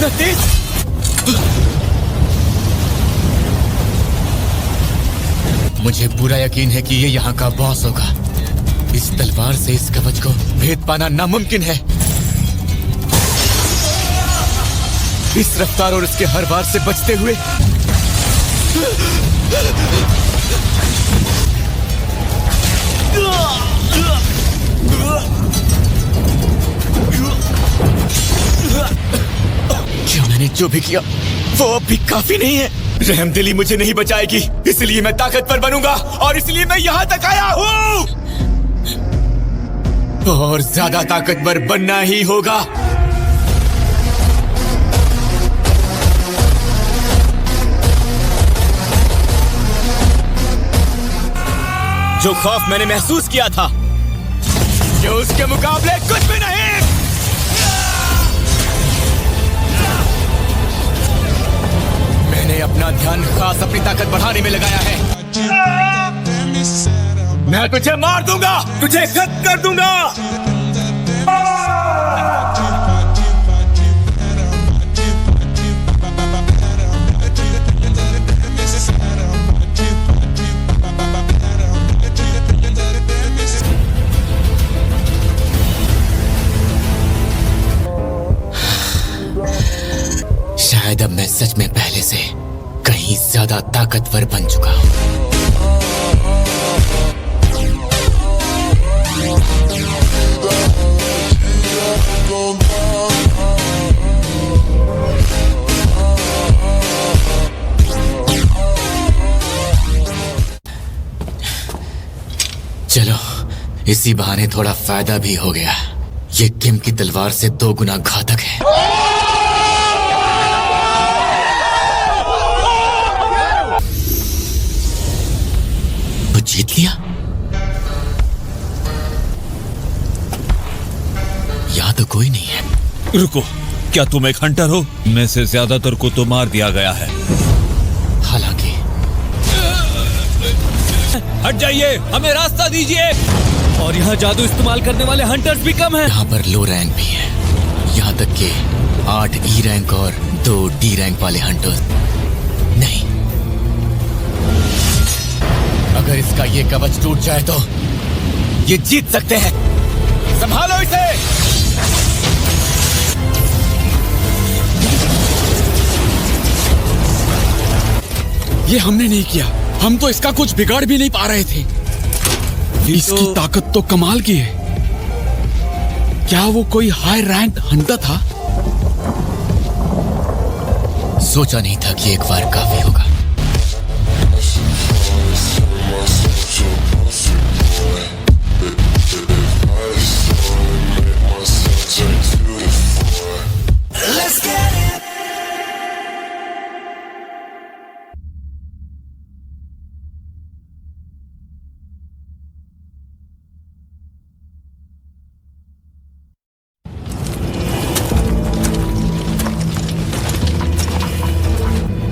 इतना तेज। मुझे पूरा यकीन है कि ये यहाँ का बॉस होगा। इस तलवार से इस कवच को भेद पाना नामुमकिन है। इस रफ्तार और इसके हर वार से बचते हुए क्या मैंने जो भी किया वो अब भी काफी नहीं है। रहमदिली मुझे नहीं बचाएगी, इसलिए मैं ताकतवर बनूंगा और इसलिए मैं यहाँ तक आया हूँ। और ज्यादा ताकतवर बनना ही होगा। जो खौफ मैंने महसूस किया था, जो उसके मुकाबले कुछ भी नहीं। मैंने अपना ध्यान खास अपनी ताकत बढ़ाने में लगाया है। मैं तुझे मार दूंगा, तुझे खत्म कर दूंगा। शायद अब मैं सच में पहले से कहीं ज्यादा ताकतवर बन चुका हूं। चलो, इसी बहाने थोड़ा फायदा भी हो गया। ये किम की तलवार से 2 गुना घातक है। जीत लिया या तो कोई नहीं है। रुको, क्या तुम एक हंटर हो? में से ज्यादातर को तो मार दिया गया है। हालांकि हट जाइए, हमें रास्ता दीजिए। और यहाँ जादू इस्तेमाल करने वाले हंटर्स भी कम हैं। यहाँ पर लो रैंक भी है, यहाँ तक कि 8 E रैंक और 2 D रैंक वाले हंटर्स नहीं। अगर इसका ये कवच टूट जाए तो ये जीत सकते हैं। संभालो इसे। ये हमने नहीं किया, हम तो इसका कुछ बिगाड़ भी नहीं पा रहे थे। इसकी ताकत तो कमाल की है। क्या वो कोई हाई रैंक हंटर था? सोचा नहीं था कि एक बार काफी होगा।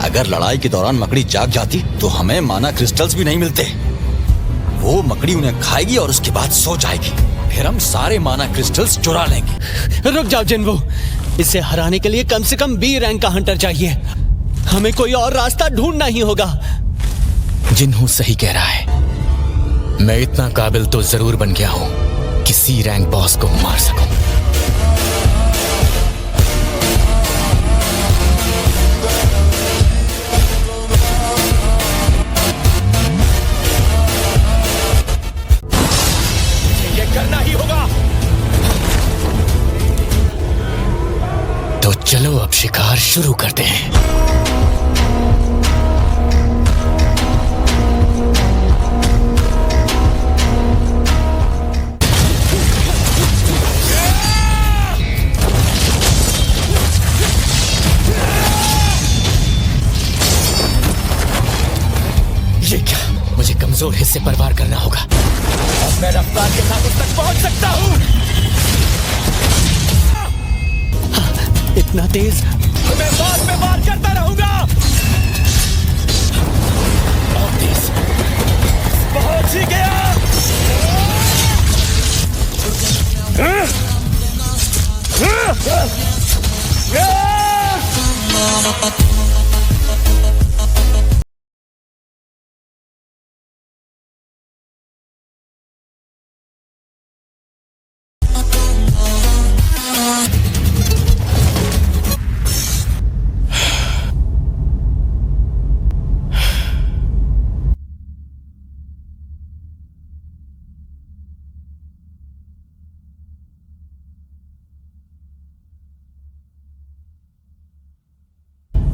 अगर लड़ाई के दौरान मकड़ी जाग जाती तो हमें माना क्रिस्टल्स भी नहीं मिलते। वो मकड़ी उन्हें खाएगी और उसके बाद सो जाएगी, फिर हम सारे माना क्रिस्टल्स चुरा लेंगे। रुक जाओ जिन्वो, इसे हराने के लिए कम से कम B रैंक का हंटर चाहिए। हमें कोई और रास्ता ढूंढना ही होगा। जिन्हू सही कह रहा है। मैं इतना काबिल तो जरूर बन गया हूं कि C रैंक बॉस को मार सकूं। करना ही होगा। तो चलो अब शिकार शुरू करते हैं। ये क्या, मुझे कमजोर हिस्से पर वार करना होगा। अब मैं रफ्तार के साथ उस तक पहुंच सकता हूं। इतना तेज? मैं बाद में वार करता रहूंगा। और तेज। पहुंच ही गया।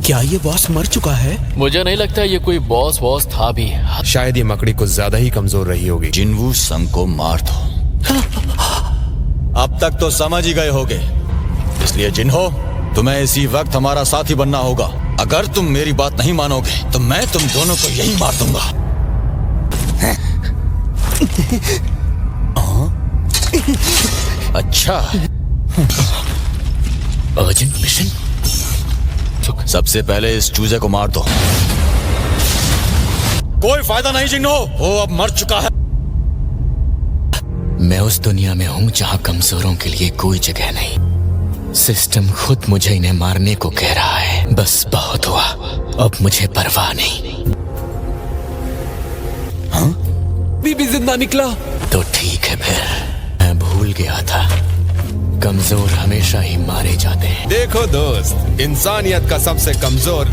क्या ये बॉस मर चुका है? मुझे नहीं लगता ये कोई बॉस था भी। शायद ये मकड़ी कुछ ज्यादा ही कमजोर रही होगी। जिनवू संग को मार दो। अब तक तो समझ ही गए होगे, इसलिए जिन्हो तुम्हें इसी वक्त हमारा साथी बनना होगा। अगर तुम मेरी बात नहीं मानोगे तो मैं तुम दोनों को यही मार दूंगा। अच्छा, अर्जेंट मिशन। सबसे पहले इस चूजे को मार दो। कोई फायदा नहीं जिन्हो, वो अब मर चुका है। मैं उस दुनिया में हूं जहां कमजोरों के लिए कोई जगह नहीं। सिस्टम खुद मुझे इन्हें मारने को कह रहा है। बस बहुत हुआ, अब मुझे परवाह नहीं। हाँ? बीबी जिंदा निकला तो ठीक है। फिर मैं भूल गया था, कमजोर हमेशा ही मारे जाते हैं। देखो दोस्त, इंसानियत का सबसे कमजोर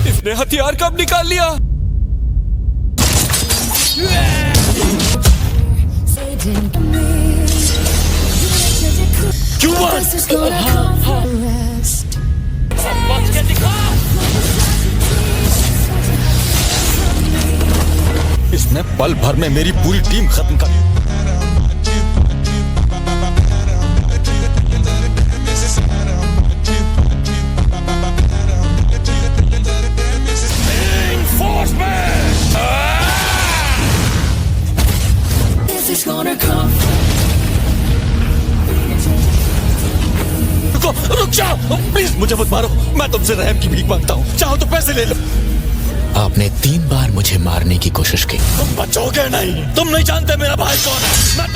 इसने हथियार कब निकाल लिया? क्यों इसने पल भर में मेरी पूरी टीम खत्म कर दी। रुक जाओ प्लीज, मुझे मत मारो। मैं तुमसे रहम की भीख मांगता हूँ। चाहो तो पैसे ले लो। आपने 3 बार मुझे मारने की कोशिश की। तुम बचोगे नहीं। तुम नहीं जानते मेरा भाई कौन है। मैं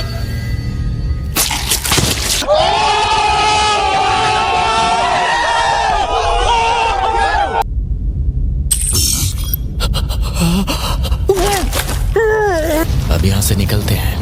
अब यहां से निकलते हैं।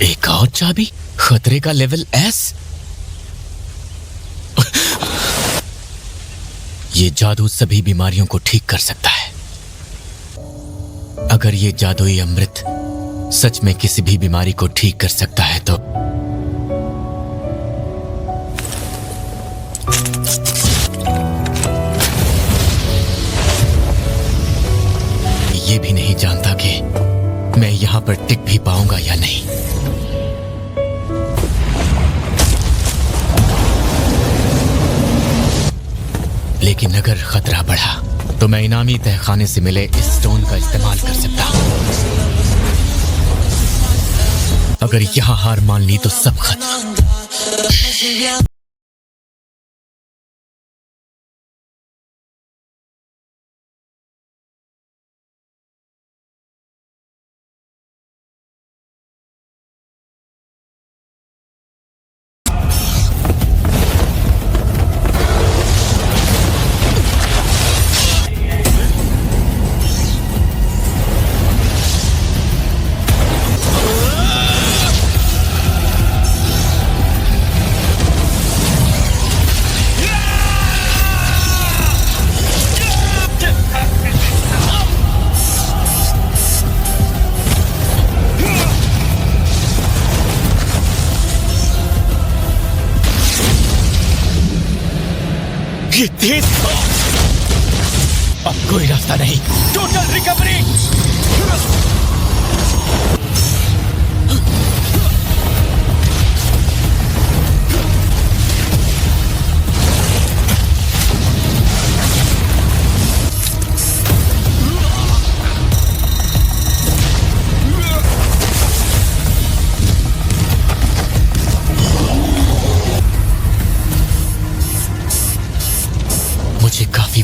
एक और चाबी, खतरे का लेवल S। ये जादू सभी बीमारियों को ठीक कर सकता है। अगर ये जादुई अमृत सच में किसी भी बीमारी को ठीक कर सकता है तो ये भी नहीं जानता कि मैं यहां पर टिक भी पाऊंगा या नहीं। लेकिन अगर खतरा बढ़ा तो मैं इनामी तहखाने से मिले इस स्टोन का इस्तेमाल कर सकता हूं। अगर यहां हार मान ली तो सब खत्म। ये तेज अब कोई रास्ता नहीं। Total recovery.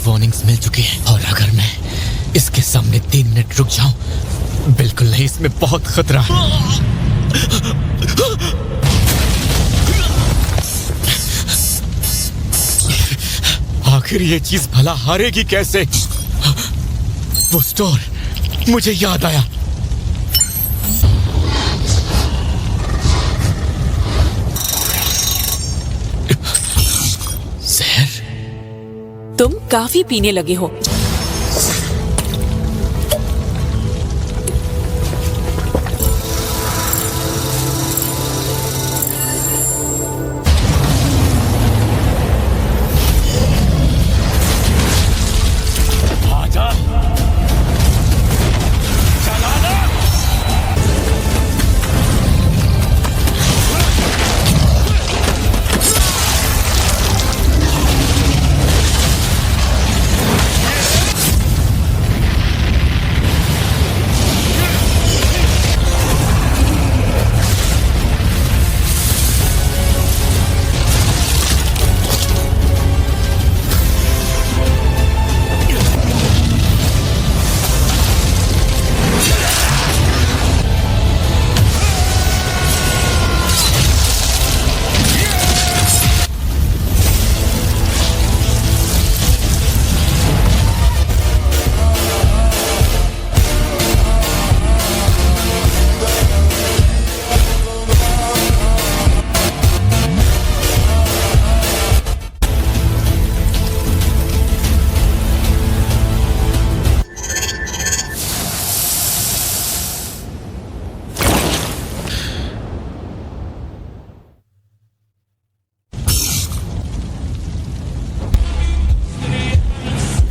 वार्निंग्स मिल चुकी हैं और अगर मैं इसके सामने 3 मिनट रुक जाऊं, बिल्कुल नहीं, इसमें बहुत खतरा है। आखिर ये चीज भला हारेगी कैसे? वो स्टोर, मुझे याद आया। जहर। तुम काफी पीने लगे हो।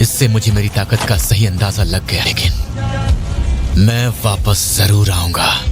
इससे मुझे मेरी ताकत का सही अंदाजा लग गया, लेकिन मैं वापस जरूर आऊंगा।